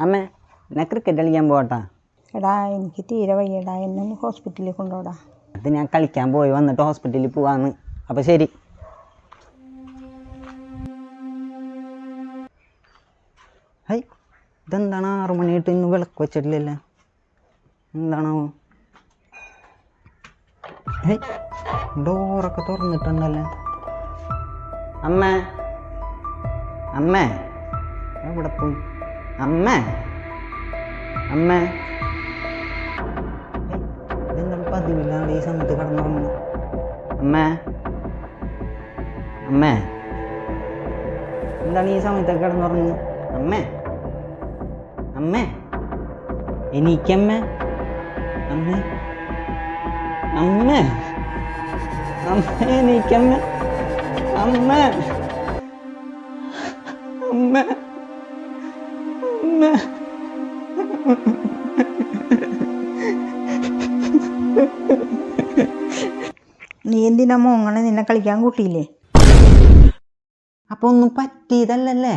അമ്മേ ഞാൻ ക്രിക്കറ്റ് കളിക്കാൻ പോകട്ടാ. എടാ എനിക്ക് തീരെ വയ്യടാ, എന്നെ ഹോസ്പിറ്റലിൽ കൊണ്ടുപോടാ. അത് ഞാൻ കളിക്കാൻ പോയി വന്നിട്ട് ഹോസ്പിറ്റലിൽ പോവാന്ന്. അപ്പോൾ ശരി. ഹൈ, ഇതെന്താണ് 6 മണിയായിട്ട് ഇന്ന് വിളക്ക് വെച്ചിട്ടില്ലല്ലേ? എന്താണോ? ഹൈ, ഡോറൊക്കെ തുറന്നിട്ടുണ്ടല്ലേ? അമ്മേ അമ്മേ എവിടെ പോയി? അമ്മേ അമ്മേ ഇതെന്താണ് പതിവില്ലാണ്ട് ഈ സമയത്ത് കിടന്നുറങ്ങുന്നു? അമ്മേ അമ്മേ എന്താണ് ഈ സമയത്തൊക്കെ കിടന്നുറങ്ങുന്നു? അമ്മേ അമ്മേ എനിക്കമ്മേ അമ്മേ അമ്മേ അമ്മേ എനിക്കമ്മേ അമ്മേ അമ്മേ അമ്മേ നീ എന്തിനാ മോങ്ങനെ? നിന്നെ കളിക്കാൻ കൂട്ടിയില്ലേ? അപ്പൊ ഒന്നും പറ്റിയതല്ലല്ലേ?